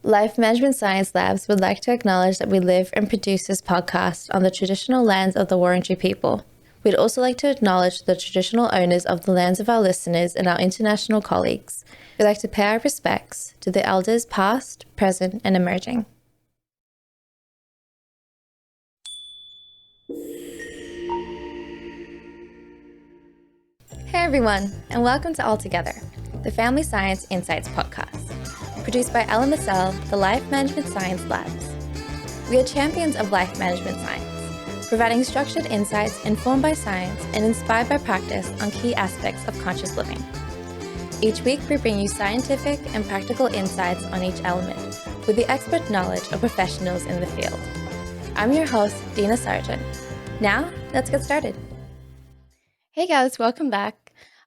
Life Management Science Labs would like to acknowledge that we live and produce this podcast on the traditional lands of the Wurundjeri people. We'd also like to acknowledge the traditional owners of the lands of our listeners and our international colleagues. We'd like to pay our respects to the elders past, present, and emerging. Hey everyone, and welcome to All Together, the Family Science Insights podcast, produced by LMSL, the Life Management Science Labs. We are champions of life management science, providing structured insights informed by science and inspired by practice on key aspects of conscious living. Each week, we bring you scientific and practical insights on each element with the expert knowledge of professionals in the field. I'm your host, Dina Sargeant. Now, let's get started. Hey guys, welcome back.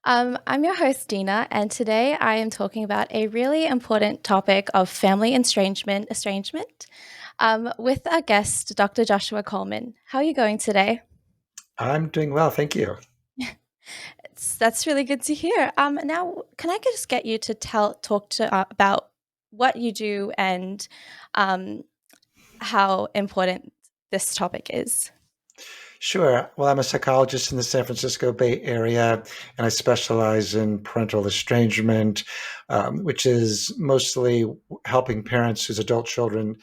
I'm your host, Dina, and today I am talking about a really important topic of family estrangement with our guest, Dr. Joshua Coleman. How are you going today? I'm doing well, thank you. That's really good to hear. Now, can I just get you to talk about what you do and how important this topic is? Sure. Well, I'm a psychologist in the San Francisco Bay Area, and I specialize in parental estrangement, which is mostly helping parents whose adult children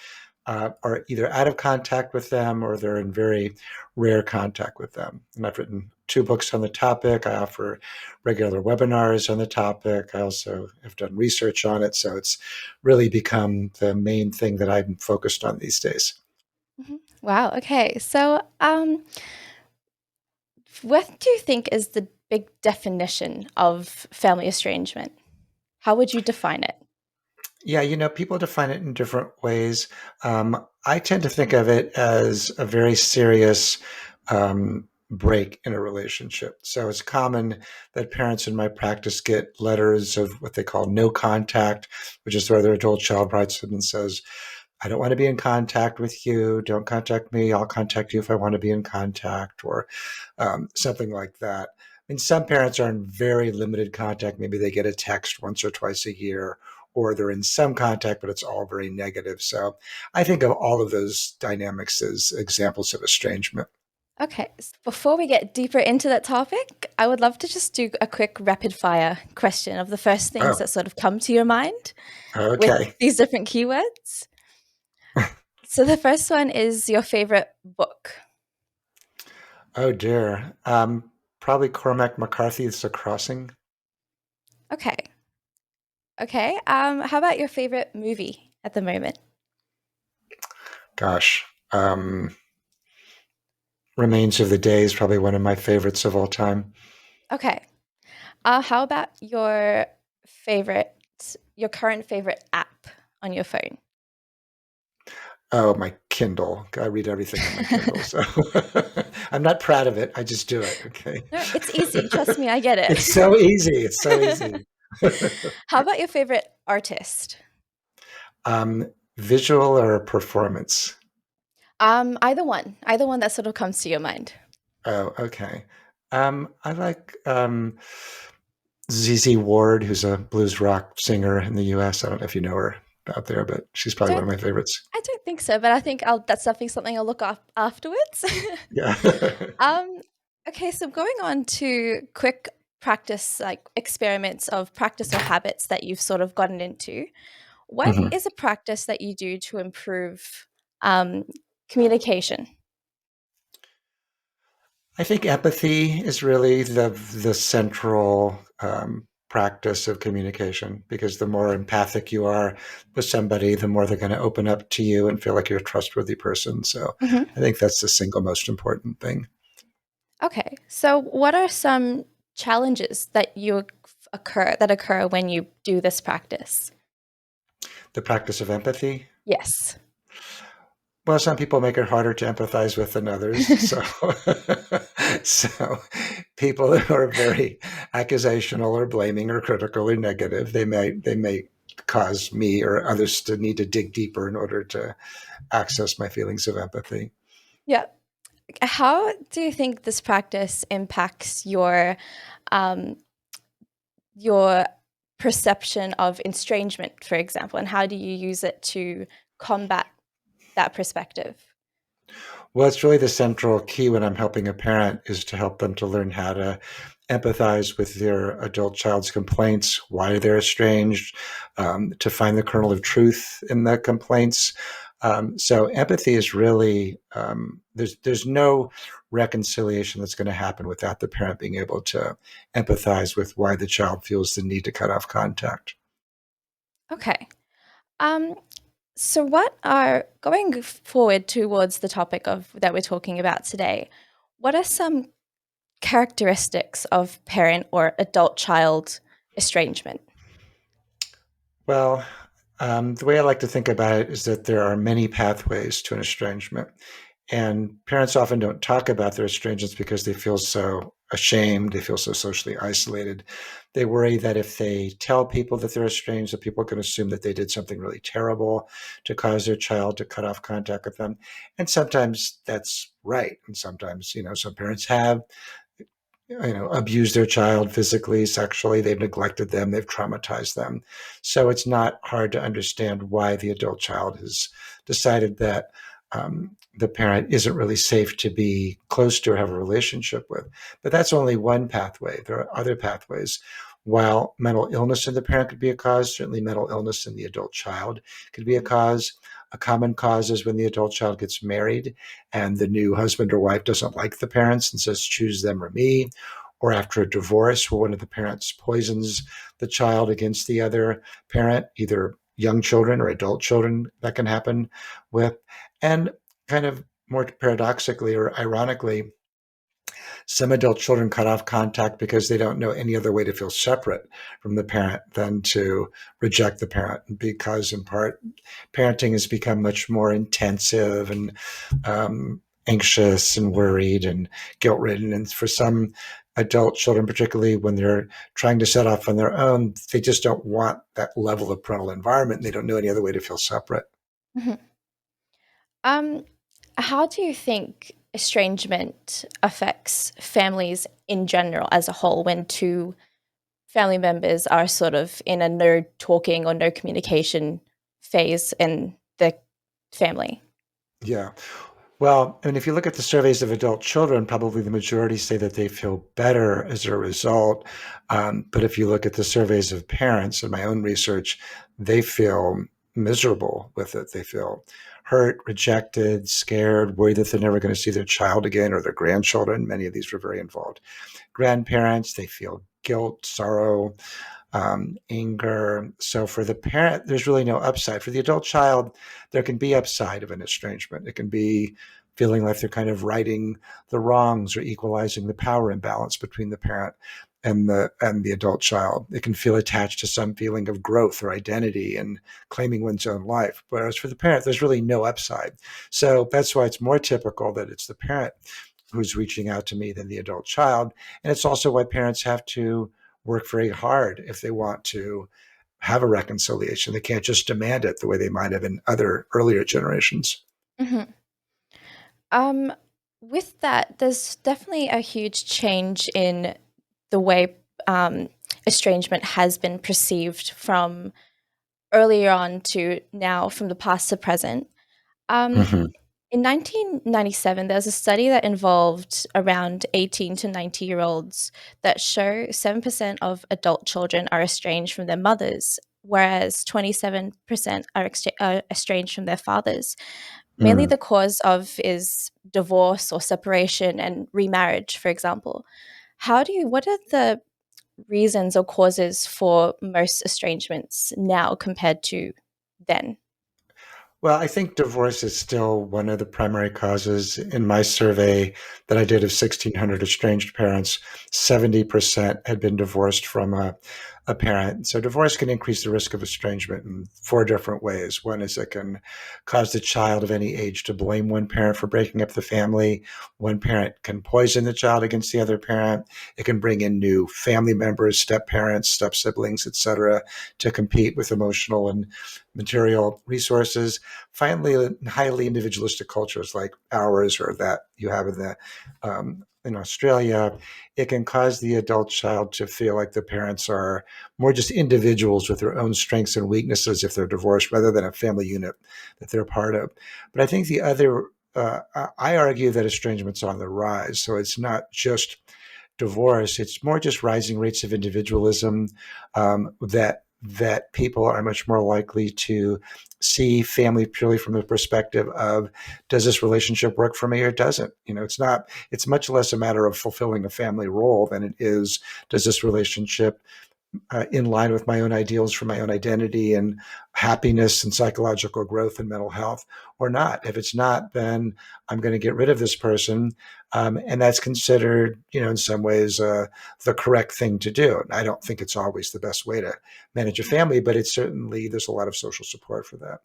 are either out of contact with them or they're in very rare contact with them. And I've written 2 books on the topic. I offer regular webinars on the topic. I also have done research on it. So it's really become the main thing that I'm focused on these days. Mm-hmm. Wow. Okay. So, what do you think is the big definition of family estrangement? How would you define it? Yeah, people define it in different ways. I tend to think of it as a very serious break in a relationship. So it's common that parents in my practice get letters of what they call no contact, which is where their adult child writes them and says, I don't want to be in contact with you. Don't contact me. I'll contact you if I want to be in contact, or something like that. I mean, some parents are in very limited contact. Maybe they get a text once or twice a year, or they're in some contact, but it's all very negative. So I think of all of those dynamics as examples of estrangement. Okay, before we get deeper into that topic, I would love to just do a quick rapid fire question of the first things Oh, that sort of come to your mind with okay. these different keywords. So the first one is your favorite book. Oh dear. Probably Cormac McCarthy's The Crossing. Okay. Okay. How about your favorite movie at the moment? Gosh. Remains of the Day is probably one of my favorites of all time. Okay. How about your current favorite app on your phone? Oh, my Kindle. I read everything on my Kindle. So I'm not proud of it. I just do it. Okay. No, it's easy. Trust me, I get It's so it. easy. It's so easy. How about your favorite artist? Visual or performance? Either one that sort of comes to your mind. Oh, okay. I like ZZ Ward, who's a blues rock singer in the US. I don't know if you know her out there, but she's probably one Don't of my favorites. I don't think so, but I think that's something I'll look up afterwards. Yeah. um, okay, so going on to quick practice, like experiments of practice or habits that you've sort of gotten into. What Mhm. is a practice that you do to improve um, communication? I think empathy is really the central practice of communication, because the more empathic you are with somebody, the more they're going to open up to you and feel like you're a trustworthy person. So Hmm. I think that's the single most important thing. Okay, so what are some challenges that occur when you do this practice? The practice of empathy. Yes. Well, some people make it harder to empathize with than others. So, so people who are very accusational or blaming or critical or negative, they may cause me or others to need to dig deeper in order to access my feelings of empathy. Yeah. How do you think this practice impacts um, your perception of estrangement, for example, and how do you use it to combat that perspective? Well, it's really the central key when I'm helping a parent is to help them to learn how to empathize with their adult child's complaints, why they're estranged, to find the kernel of truth in the complaints. So empathy is really there's no reconciliation that's going to happen without the parent being able to empathize with why the child feels the need to cut off contact. Okay. Um, so what are going forward towards the topic of that we're talking about today? What are some characteristics of parent or adult child estrangement? Well, the way I like to think about it is that there are many pathways to an estrangement. And parents often don't talk about their estrangements because they feel so ashamed. They feel so socially isolated. They worry that if they tell people that they're estranged, that people can assume that they did something really terrible to cause their child to cut off contact with them. And sometimes that's right. And sometimes, some parents have abused their child physically, sexually. They've neglected them. They've traumatized them. So it's not hard to understand why the adult child has decided that the parent isn't really safe to be close to or have a relationship with. But that's only one pathway. There are other pathways. While mental illness in the parent could be a cause, certainly mental illness in the adult child could be a cause. A common cause is when the adult child gets married and the new husband or wife doesn't like the parents and says, choose them or me. Or after a divorce, where one of the parents poisons the child against the other parent, either young children or adult children, that can happen with. And kind of more paradoxically or ironically, some adult children cut off contact because they don't know any other way to feel separate from the parent than to reject the parent. Because, in part, parenting has become much more intensive and anxious and worried and guilt ridden. And for some adult children, particularly when they're trying to set off on their own, they just don't want that level of parental environment. And they don't know any other way to feel separate. Mhm. Um, how do you think estrangement affects families in general as a whole when two family members are sort of in a no talking or no communication phase in the family? Yeah. Well, if you look at the surveys of adult children, probably the majority say that they feel better as a result. But if you look at the surveys of parents in my own research, they feel miserable with it. They feel hurt, rejected, scared, worried that they're never going to see their child again or their grandchildren. Many of these were very involved. Grandparents, they feel guilt, sorrow, anger. So for the parent, there's really no upside. For the adult child, there can be upside of an estrangement. It can be feeling like they're kind of righting the wrongs or equalizing the power imbalance between the parent and the adult child. It can feel attached to some feeling of growth or identity and claiming one's own life. Whereas for the parent, there's really no upside. So that's why it's more typical that it's the parent who's reaching out to me than the adult child. And it's also why parents have to work very hard if they want to have a reconciliation. They can't just demand it the way they might have in other earlier generations. Mhm. Um, with that, there's definitely a huge change in the way estrangement has been perceived from earlier on to now, from the past to present. Um, Mm-hmm. in 1997, there was a study that involved around 18 to 90-year-olds that show 7% of adult children are estranged from their mothers, whereas 27% are estranged from their fathers. Mainly Mm. the cause of is divorce or separation and remarriage, for example. What are the reasons or causes for most estrangements now compared to then? Well, I think divorce is still one of the primary causes. In my survey that I did of 1,600 estranged parents, 70% had been divorced from a parent. So divorce can increase the risk of estrangement in four different ways. One is it can cause the child of any age to blame one parent for breaking up the family. One parent can poison the child against the other parent. It can bring in new family members, step parents, step siblings, etc., to compete with emotional and material resources. Finally, highly individualistic cultures like ours or that you have in in Australia, it can cause the adult child to feel like the parents are more just individuals with their own strengths and weaknesses if they're divorced, rather than a family unit that they're part of. But I think the other, I argue that estrangement's on the rise. So it's not just divorce; it's more just rising rates of individualism, that people are much more likely to see family purely from the perspective of, does this relationship work for me or doesn't? It's much less a matter of fulfilling a family role than it is, does this relationship in line with my own ideals for my own identity and happiness and psychological growth and mental health or not? If it's not, then I'm going to get rid of this person. And that's considered, in some ways, the correct thing to do. I don't think it's always the best way to manage a family, but it's certainly, there's a lot of social support for that.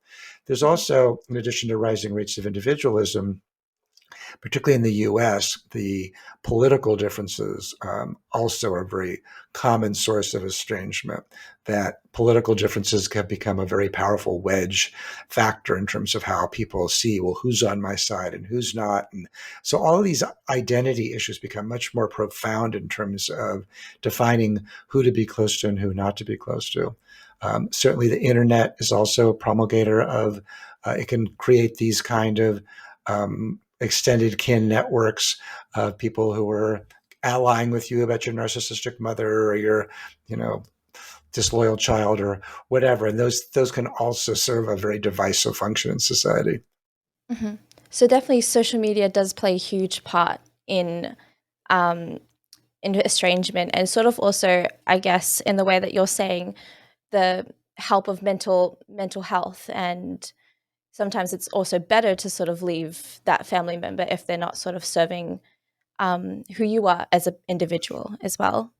There's also, in addition to rising rates of individualism, particularly in the US, the political differences also are a very common source of estrangement. That political differences have become a very powerful wedge factor in terms of how people see, well, who's on my side and who's not. And so all of these identity issues become much more profound in terms of defining who to be close to and who not to be close to. Certainly, the internet is also a promulgator of, it can create these kind of extended kin networks of people who are allying with you about your narcissistic mother or your, disloyal child or whatever. And those can also serve a very divisive function in society. Mm-hmm. So definitely social media does play a huge part um, in estrangement, and sort of also, I guess, in the way that you're saying, the help of mental health. And sometimes it's also better to sort of leave that family member if they're not sort of serving who you are as an individual as well.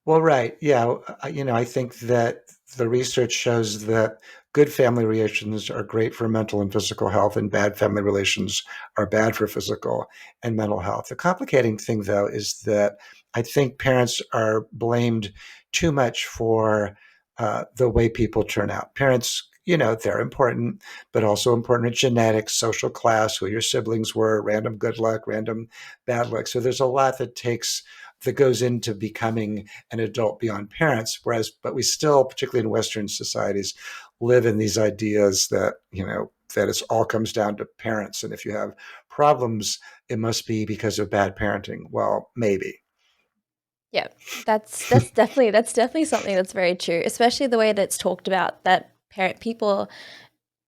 Well, right. Yeah. I think that the research shows that good family relations are great for mental and physical health, and bad family relations are bad for physical and mental health. The complicating thing, though, is that I think parents are blamed too much for the way people turn out. Parents, they're important, but also important are genetics, social class, who your siblings were, random good luck, random bad luck. So there's a lot that goes into becoming an adult beyond parents. But we still, particularly in Western societies, live in these ideas that, that it all comes down to parents. And if you have problems, it must be because of bad parenting. Well, maybe. Yeah, that's definitely something that's very true, especially the way that it's talked about, that parent people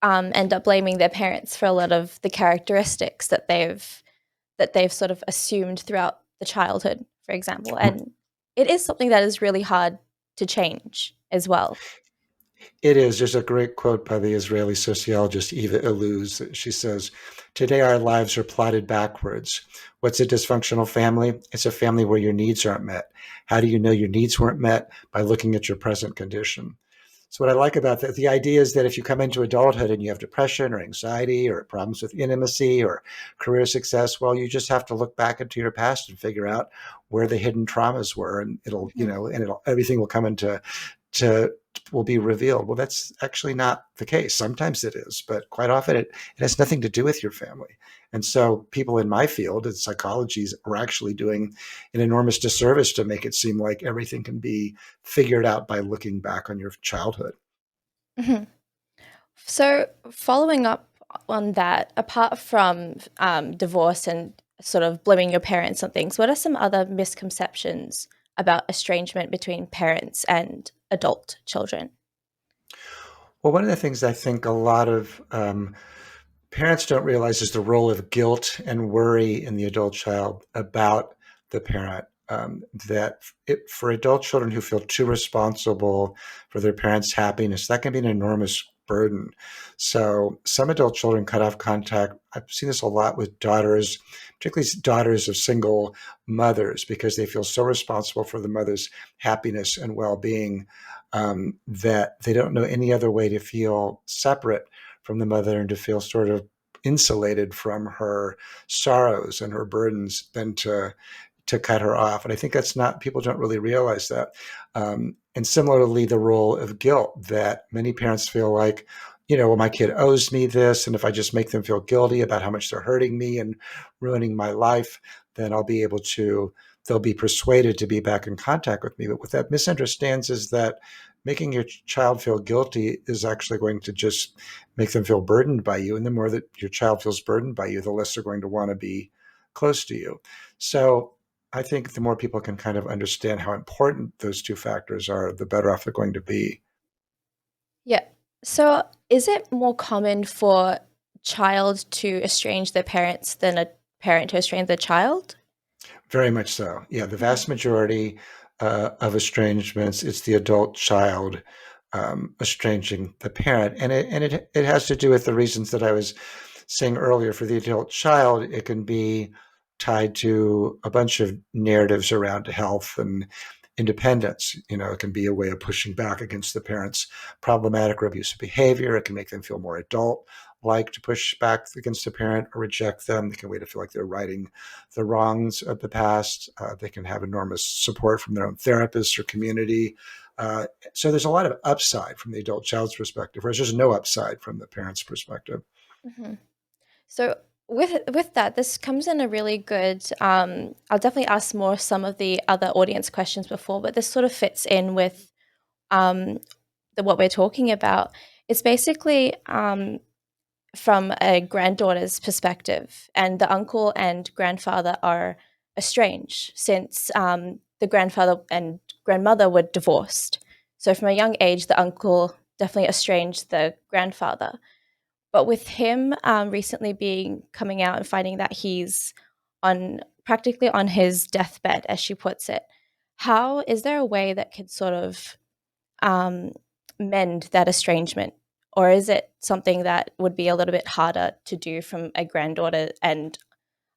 end up blaming their parents for a lot of the characteristics that they've sort of assumed throughout the childhood, for example. And it is something that is really hard to change as well. It is. There's a great quote by the Israeli sociologist Eva Illouz. She says, "Today our lives are plotted backwards. What's a dysfunctional family? It's a family where your needs aren't met. How do you know your needs weren't met? By looking at your present condition." So what I like about that, the idea is that if you come into adulthood and you have depression or anxiety or problems with intimacy or career success, well, you just have to look back into your past and figure out where the hidden traumas were, and Mhm. everything will come into to will be revealed. Well, that's actually not the case. Sometimes it is, but quite often it has nothing to do with your family. And so people in my field in psychology are actually doing an enormous disservice to make it seem like everything can be figured out by looking back on your childhood. Mhm. So, following up on that, apart from divorce and sort of blaming your parents on things, what are some other misconceptions about estrangement between parents and adult children? Well, one of the things I think a lot of parents don't realize is the role of guilt and worry in the adult child about the parent. For adult children who feel too responsible for their parents' happiness, that can be an enormous burden. So some adult children cut off contact. I've seen this a lot with daughters, particularly daughters of single mothers, because they feel so responsible for the mother's happiness and well-being, that they don't know any other way to feel separate from the mother and to feel sort of insulated from her sorrows and her burdens than to cut her off. And I think that's not, people don't really realize that. And similarly, the role of guilt, that many parents feel like, well, my kid owes me this. And if I just make them feel guilty about how much they're hurting me and ruining my life, then they'll be persuaded to be back in contact with me. But what that misunderstands is that making your child feel guilty is actually going to just make them feel burdened by you. And the more that your child feels burdened by you, the less they're going to want to be close to you. So I think the more people can kind of understand how important those two factors are, the better off they're going to be. Yeah. So is it more common for child to estrange their parents than a parent to estrange their child? Very much so. Yeah, the Mhm. vast majority of estrangements, it's the adult child estranging the parent, and it has to do with the reasons that I was saying earlier. For the adult child, it can be tied to a bunch of narratives around health and independence. It can be a way of pushing back against the parents' problematic or abusive behavior. It can make them feel more adult like to push back against a parent or reject them. They can wait to feel like they're righting the wrongs of the past. They can have enormous support from their own therapists or community. So there's a lot of upside from the adult child's perspective, whereas there's no upside from the parent's perspective. Mhm. So with that, this comes in a really good. I'll definitely ask more some of the other audience questions before, but this sort of fits in with um, what we're talking about. It's basically from a granddaughter's perspective, and the uncle and grandfather are estranged since the grandfather and grandmother were divorced. So from a young age, the uncle definitely estranged the grandfather. But with him recently being coming out and finding that he's on practically on his deathbed, as she puts it, how is there a way that could sort of um, mend that estrangement? Or is it something that would be a little bit harder to do from a granddaughter and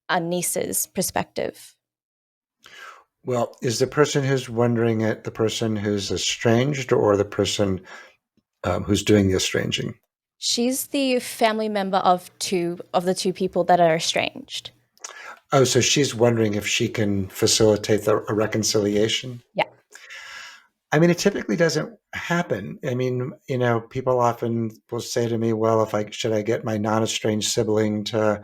a niece's perspective? Well, is the person who's wondering it the person who's estranged or the person who's doing the estranging? She's the family member of the two people that are estranged. Oh, so she's wondering if she can facilitate a reconciliation? Yeah. I mean, it typically doesn't happen. I mean, people often will say to me, well, should I get my non-estranged sibling to,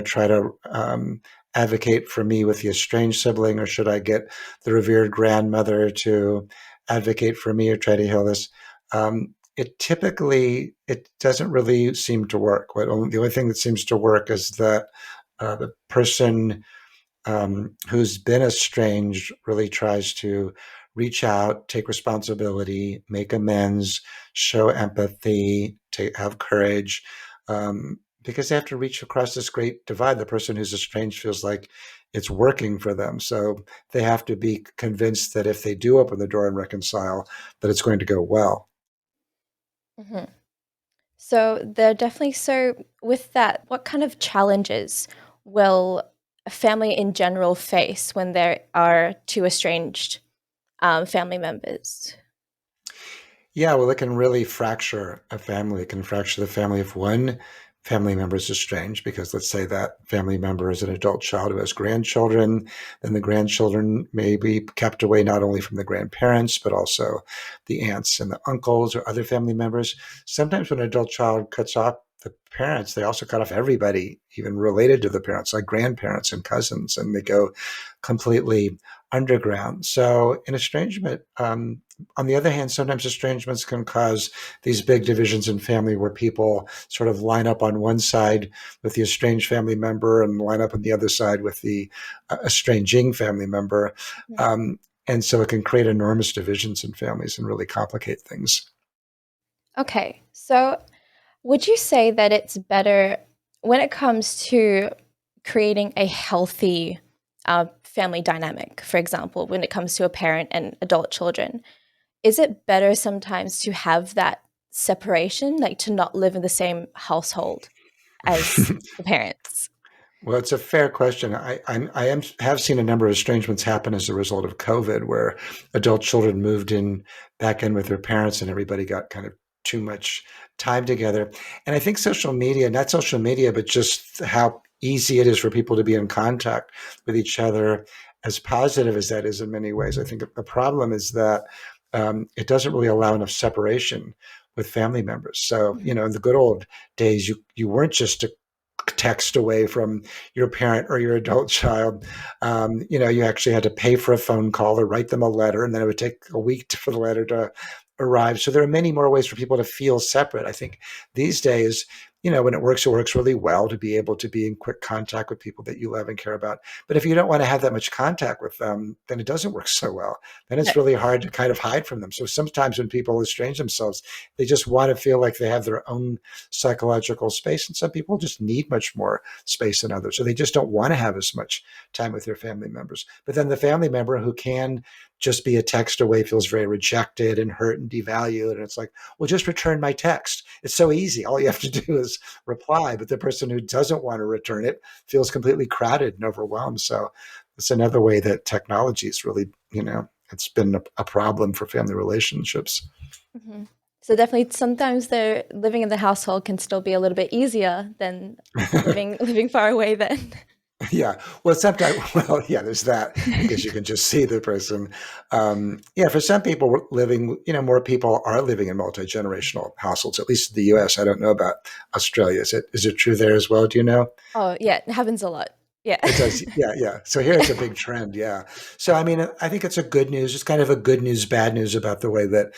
try to advocate for me with the estranged sibling, or should I get the revered grandmother to advocate for me or try to heal this? It doesn't really seem to work. The only thing that seems to work is that the person who's been estranged really tries to reach out, take responsibility, make amends, show empathy, have courage, because they have to reach across this great divide. The person who's estranged feels like it's working for them. So they have to be convinced that if they do open the door and reconcile, that it's going to go well. Hmm. So they're definitely so with that, what kind of challenges will a family in general face when there are two estranged family members? Yeah, well, it can really fracture a family. It can fracture the family if one family member is estranged, because let's say that family member is an adult child who has grandchildren, then the grandchildren may be kept away not only from the grandparents, but also the aunts and the uncles or other family members. Sometimes when an adult child cuts off the parents, they also cut off everybody, even related to the parents, like grandparents and cousins, and they go completely underground. So, in estrangement, on the other hand, sometimes estrangements can cause these big divisions in family where people sort of line up on one side with the estranged family member and line up on the other side with the estranging family member. Mhm. Um, and so it can create enormous divisions in families and really complicate things. Okay, so would you say that it's better when it comes to creating a healthy family dynamic, for example, when it comes to a parent and adult children? Is it better sometimes to have that separation, like to not live in the same household as the parents? Well, it's a fair question. Have seen a number of estrangements happen as a result of COVID, where adult children moved in back in with their parents, and everybody got kind of too much time together. And I think social media, not social media, but just how easy it is for people to be in contact with each other, as positive as that is in many ways. I think the problem is that it doesn't really allow enough separation with family members. So, Mhm. in the good old days, you weren't just text away from your parent or your adult child. You actually had to pay for a phone call or write them a letter, and then it would take a week for the letter to arrive. So there are many more ways for people to feel separate. I think these days, when it works really well to be able to be in quick contact with people that you love and care about. But if you don't want to have that much contact with them, then it doesn't work so well. Then No. it's really hard to kind of hide from them. So sometimes when people estrange themselves, they just want to feel like they have their own psychological space. And some people just need much more space than others. So they just don't want to have as much time with their family members. But then the family member who can just be a text away feels very rejected and hurt and devalued. And it's like, well, just return my text. It's so easy. All you have to do is reply. But the person who doesn't want to return it feels completely crowded and overwhelmed. So it's another way that technology is really, it's been a problem for family relationships. Mhm. So definitely sometimes the living in the household can still be a little bit easier than living far away then. Yeah. Well, sometimes, well, yeah, there's that because you can just see the person. Yeah, for some people living, more people are living in multi-generational households, at least in the US. I don't know about Australia. Is it true there as well? Do you know? Oh, yeah, it happens a lot. Yeah. It does. Yeah, yeah. So here it's a big trend. Yeah. So I mean, I think it's a good news. It's kind of a good news, bad news about the way that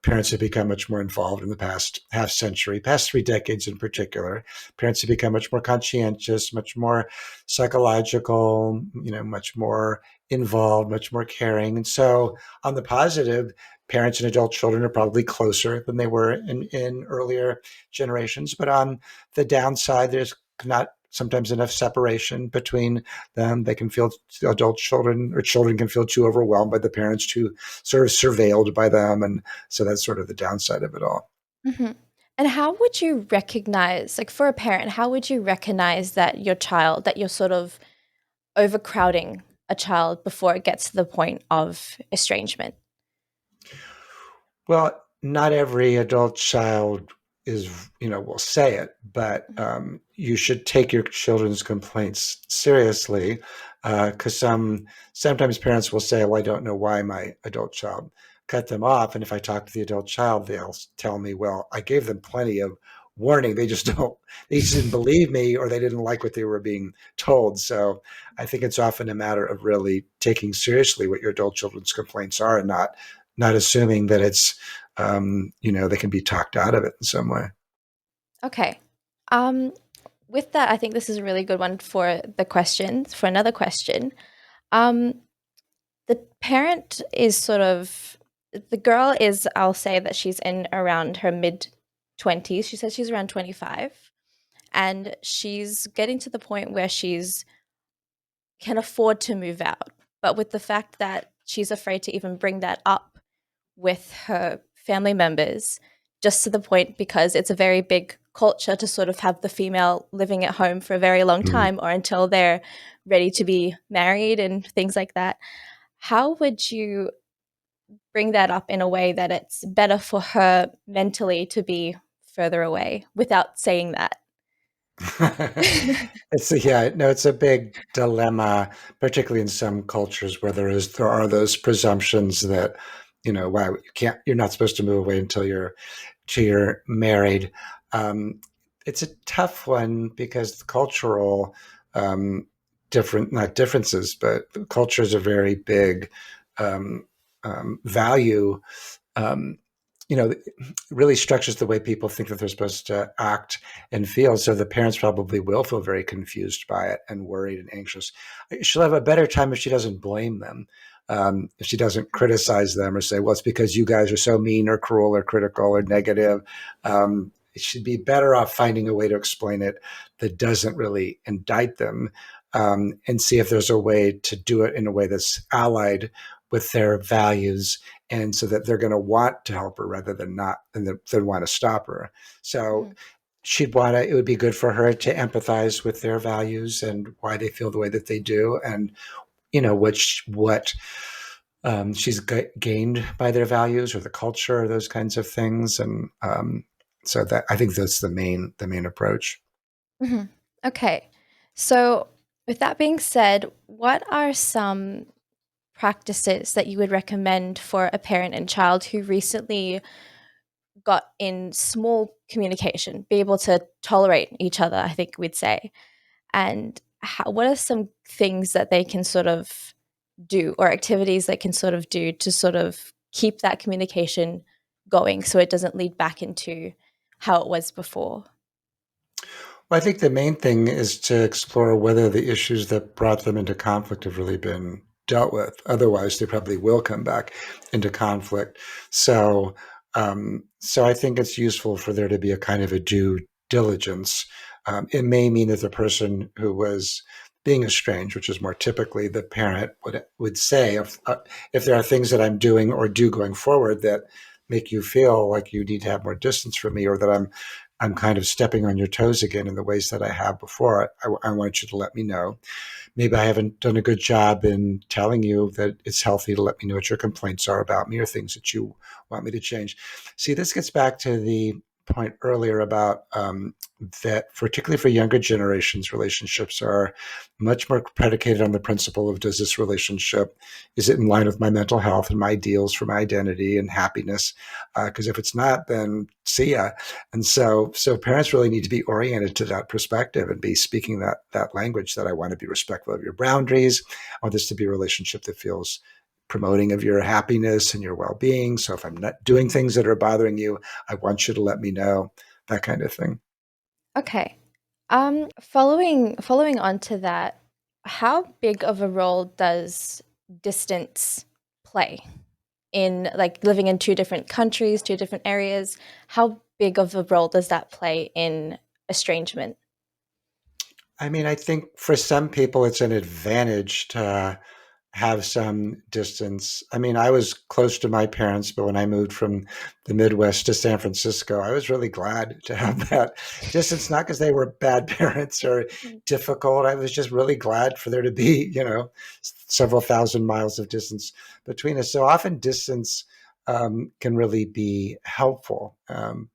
parents have become much more involved in the past half century, past 3 decades in particular. Parents have become much more conscientious, much more psychological, much more involved, much more caring. And so on the positive, parents and adult children are probably closer than they were in earlier generations. But on the downside, there's not sometimes enough separation between them. They can feel adult children or children can feel too overwhelmed by the parents, too sort of surveilled by them. And so that's sort of the downside of it all. Mhm. And how would you recognize, like for a parent, how would you recognize that that you're sort of overcrowding a child before it gets to the point of estrangement? Well, not every adult child will say it, but you should take your children's complaints seriously because sometimes parents will say, well, I don't know why my adult child cut them off. And if I talk to the adult child, they'll tell me, well, I gave them plenty of warning. They just didn't believe me or they didn't like what they were being told. So I think it's often a matter of really taking seriously what your adult children's complaints are and not assuming that it's they can be talked out of it in some way. Okay. Um, with that, I think this is a really good one for for another question. Um, the parent is the girl is, I'll say that she's in around her mid 20s. She says she's around 25, and she's getting to the point where she's can afford to move out. But with the fact that she's afraid to even bring that up with her family members, just to the point because it's a very big culture to sort of have the female living at home for a very long Mhm. time or until they're ready to be married and things like that. How would you bring that up in a way that it's better for her mentally to be further away without saying that? Yeah, no, it's a big dilemma, particularly in some cultures where there are those presumptions that, wow, you're not supposed to move away until you're married. Um, it's a tough one because the cultural um, not differences, but cultures are very big um, value. Um, really structures the way people think that they're supposed to act and feel. So the parents probably will feel very confused by it and worried and anxious. She'll have a better time if she doesn't blame them. If she doesn't criticize them or say, well, it's because you guys are so mean or cruel or critical or negative. She'd be better off finding a way to explain it that doesn't really indict them and see if there's a way to do it in a way that's allied with their values and so that they're going to want to help her rather than not and than want to stop her. So Mhm, it would be good for her to empathize with their values and why they feel the way that they do and what she's gained by their values or the culture or those kinds of things. And so that I think that's the main approach. mhm. Okay. So, with that being said, what are some practices that you would recommend for a parent and child who recently got in small communication, be able to tolerate each other, I think we'd say. And what are some things that they can sort of do, or activities they can sort of do to sort of keep that communication going so it doesn't lead back into how it was before? Well, I think the main thing is to explore whether the issues that brought them into conflict have really been dealt with. Otherwise, they probably will come back into conflict. So I think it's useful for there to be a kind of a due diligence. It may mean that the person who was being estranged, which is more typically the parent, would say, if there are things that I'm doing or do going forward that make you feel like you need to have more distance from me, or that I'm kind of stepping on your toes again in the ways that I have before. I want you to let me know. Maybe I haven't done a good job in telling you that it's healthy to let me know what your complaints are about me or things that you want me to change. See, this gets back to the point earlier about that, particularly for younger generations, relationships are much more predicated on the principle of, does this relationship, is it in line with my mental health and my ideals for my identity and happiness? Because if it's not, then see ya. And so parents really need to be oriented to that perspective and be speaking that language, that I want to be respectful of your boundaries. I want this to be a relationship that feels promoting of your happiness and your well-being. So if I'm not doing things that are bothering you, I want you to let me know, that kind of thing. Okay. Following on to that, how big of a role does distance play in, like, living in two different countries, two different areas? How big of a role does that play in estrangement? I mean, I think for some people it's an advantage to have some distance. I mean, I was close to my parents, but when I moved from the Midwest to San Francisco, I was really glad to have that distance, not because they were bad parents or Mm. difficult. I was just really glad for there to be, several thousand miles of distance between us. So often distance can really be helpful,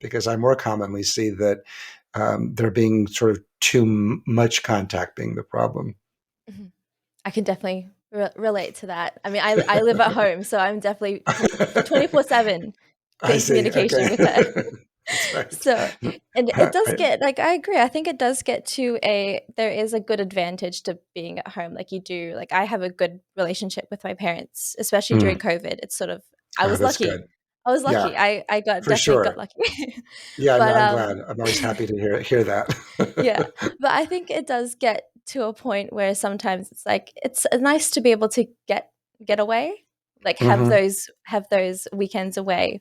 because I more commonly see that there being sort of too much contact being the problem. Mhm. I can definitely relate to that. I mean, I live at home, so I'm definitely 24/7 I in see. communication Okay. with her. That's right. So, and it does I- get, like, I agree. I think it does get to there is a good advantage to being at home. Like, you do, like, I have a good relationship with my parents, especially during mm, COVID. It's sort of, I was that's lucky. good. I was Yeah, lucky. I for definitely got sure. lucky. Yeah, no, But I'm glad. I'm always happy to hear yeah, that. but I think it does get to a point where sometimes it's like, it's nice to be able to get away, like, hmm have those weekends away.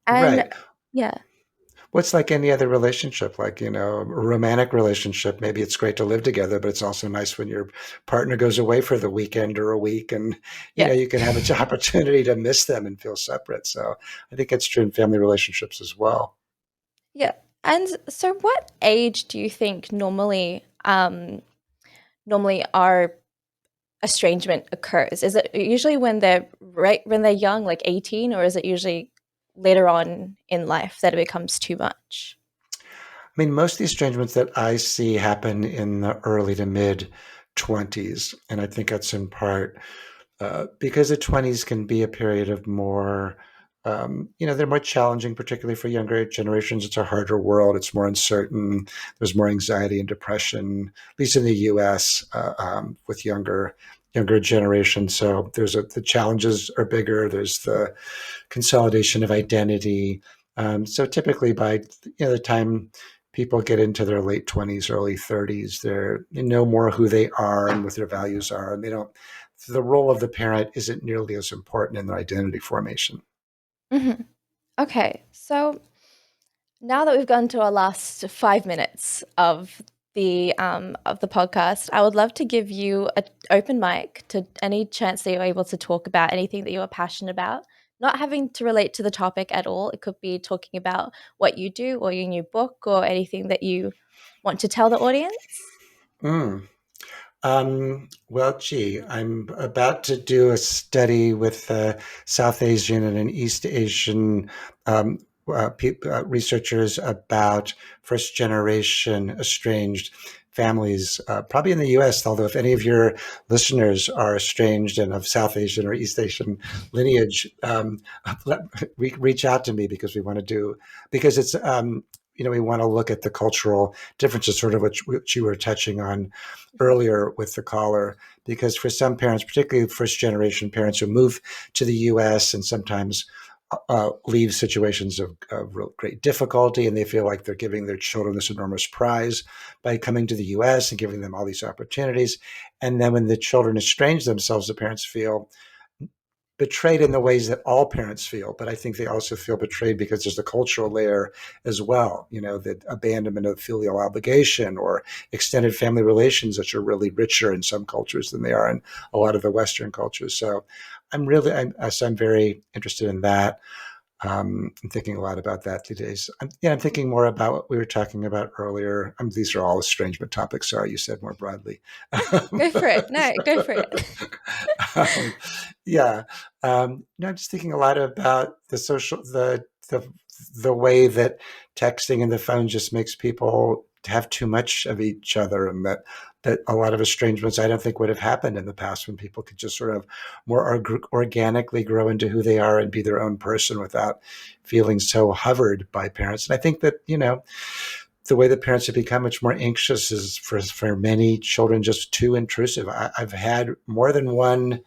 And Right. yeah, What's like any other relationship, like, a romantic relationship? Maybe it's great to live together, but it's also nice when your partner goes away for the weekend or a week, and, yeah, you can have an opportunity to miss them and feel separate. So I think it's true in family relationships as well. yeah. And so, what age do you think normally our estrangement occurs? Is it usually when they're young, like 18, or is it usually later on in life that it becomes too much? I mean, most of the estrangements that I see happen in the early to mid 20s. And I think that's in part because the 20s can be a period of more, they're more challenging, particularly for younger generations. It's a harder world, it's more uncertain. There's more anxiety and depression, at least in the US, with younger generations. So the challenges are bigger. There's the consolidation of identity. So typically by the time people get into their late 20s, early 30s, they know more who they are and what their values are. And they don't, the role of the parent isn't nearly as important in their identity formation. Mhm. Okay, so now that we've gone to our last 5 minutes of the podcast, I would love to give you an open mic to any chance that you're able to talk about anything that you are passionate about, not having to relate to the topic at all. It could be talking about what you do or your new book or anything that you want to tell the audience. Mm. Well, gee, I'm about to do a study with South Asian and an East Asian researchers about first generation estranged. families, probably in the U.S. Although if any of your listeners are estranged and of South Asian or East Asian lineage, reach out to me because we want to do because it's we want to look at the cultural differences, sort of which you were touching on earlier with the caller. Because for some parents, particularly first generation parents who move to the U.S. and sometimes leave situations of real great difficulty, and they feel like they're giving their children this enormous prize by coming to the U.S. and giving them all these opportunities. And then when the children estrange themselves, the parents feel betrayed in the ways that all parents feel, but I think they also feel betrayed because there's a cultural layer as well, the abandonment of filial obligation or extended family relations, which are really richer in some cultures than they are in a lot of the Western cultures. So I'm very interested in that. I'm thinking a lot about that these days. I'm thinking more about what we were talking about earlier. These are all estrangement topics. Sorry, you said more broadly. Go for it. No, go for it. um, yeah, I'm just thinking a lot about the way that texting and the phone just makes people have too much of each other, and that a lot of estrangements I don't think would have happened in the past when people could just sort of more organically grow into who they are and be their own person without feeling so hovered by parents. And I think that the way that parents have become much more anxious is for many children just too intrusive. I've had more than one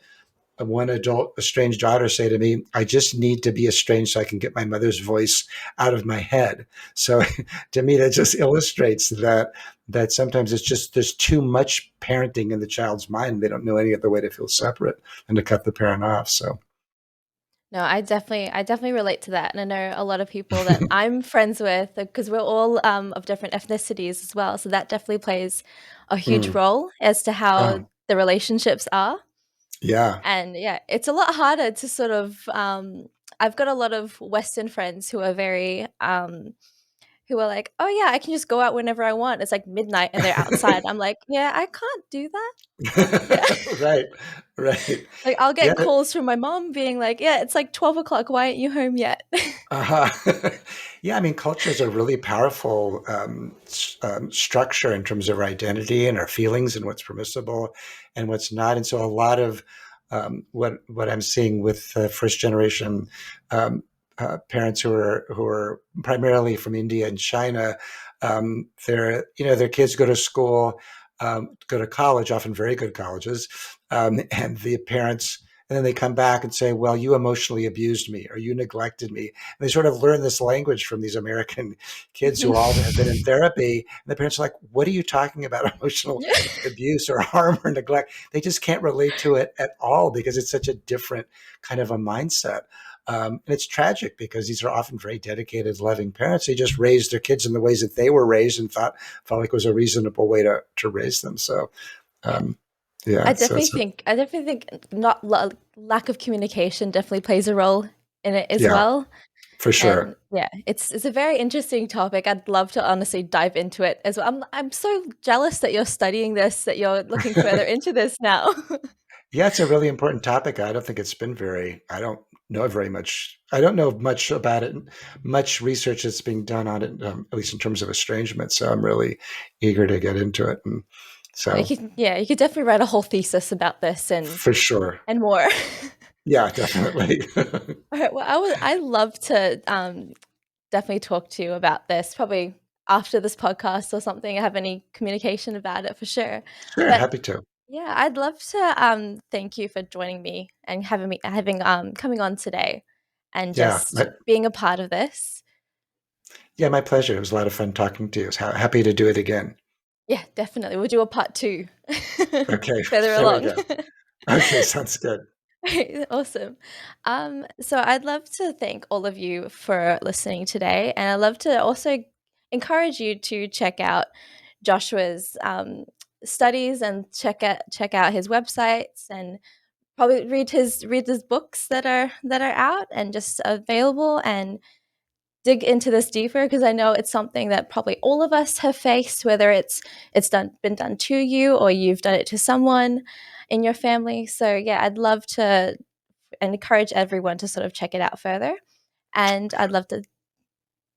adult estranged daughter say to me, I just need to be estranged so I can get my mother's voice out of my head. So to me, that just illustrates that sometimes it's just there's too much parenting in the child's mind. They don't know any other way to feel separate and to cut the parent off. So No, I definitely relate to that, and I know a lot of people that I'm friends with because we're all of different ethnicities as well. So that definitely plays a huge mm. role as to how Oh, the relationships are. yeah. And yeah, it's a lot harder to sort of. I've got a lot of Western friends who are very who are like, oh yeah, I can just go out whenever I want. It's like midnight and they're outside. I'm like, yeah, I can't do that. Yeah. Right, right. Like I'll get Yeah. calls from my mom being like, yeah, it's like 12 o'clock. Why aren't you home yet? Uh-huh. Yeah, I mean, culture is a really powerful structure in terms of our identity and our feelings and what's permissible and what's not. And so, a lot of what I'm seeing with first generation um, parents who are primarily from India and China, their kids go to school, go to college, often very good colleges, and the parents and then they come back and say, well, you emotionally abused me or you neglected me. And they sort of learn this language from these American kids who all have been in therapy. And the parents are like, what are you talking about? Emotional abuse or harm or neglect? They just can't relate to it at all because it's such a different kind of a mindset. And it's tragic because these are often very dedicated, loving parents. They just raised their kids in the ways that they were raised and felt like it was a reasonable way to raise them. So, Yeah. um, yeah, so it's, I definitely think not lack of communication definitely plays a role in it as yeah, well. for And sure. yeah, it's a very interesting topic. I'd love to honestly dive into it as well. I'm so jealous that you're studying this, that you're looking further into this now. Yeah, it's a really important topic. I don't think it's been I don't know very much. I don't know much about it, much research that's being done on it, at least in terms of estrangement. So I'm really eager to get into it. And Oh, so you could definitely write a whole thesis about this for sure. and more. Yeah, definitely. All right, well, I love to definitely talk to you about this, probably after this podcast or something. I have any communication about it for sure. Sure, But happy to. yeah, I'd love to thank you for joining me and having coming on today and Yeah, just being a part of this. my pleasure. It was a lot of fun talking to you. Happy to do it again. Yeah, definitely. We'll do a part two Okay, further there we along. go. Okay, sounds good. Awesome. So I'd love to thank all of you for listening today, and I'd love to also encourage you to check out Joshua's studies and check out his websites and probably read his books that are out and just available and dig into this deeper because I know it's something that probably all of us have faced, whether it's been done to you or you've done it to someone in your family. So yeah, I'd love to encourage everyone to sort of check it out further. And I'd love to,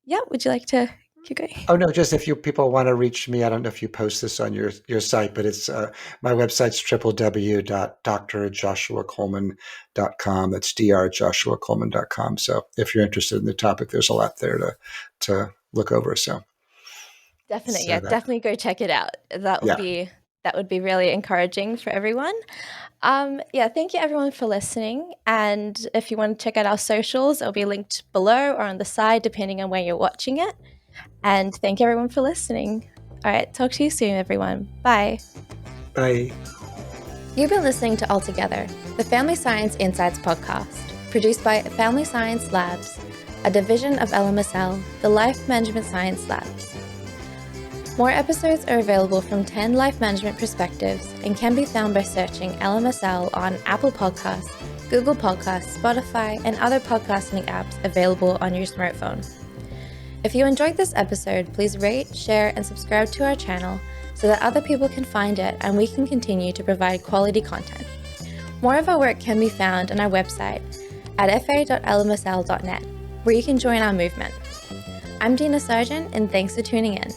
yeah, would you like to? Keep going. Oh no, just if you people want to reach me, I don't know if you post this on your site, but it's my website's www.drjoshuacoleman.com. That's drjoshuacoleman.com. So if you're interested in the topic, there's a lot there to look over. Definitely, So yeah, that definitely go check it out. yeah. That would be really encouraging for everyone. Yeah, thank you everyone for listening. And if you want to check out our socials, it'll be linked below or on the side, depending on where you're watching it. And thank you everyone for listening. All right, talk to you soon, everyone. Bye. Bye. You've been listening to Altogether, the Family Science Insights podcast, produced by Family Science Labs, a division of LMSL, the Life Management Science Labs. More episodes are available from 10 life management perspectives and can be found by searching LMSL on Apple Podcasts, Google Podcasts, Spotify, and other podcasting apps available on your smartphone. If you enjoyed this episode, please rate, share, and subscribe to our channel so that other people can find it and we can continue to provide quality content. More of our work can be found on our website at fa.lmsl.net, where you can join our movement. I'm Dina Sargeant, and thanks for tuning in.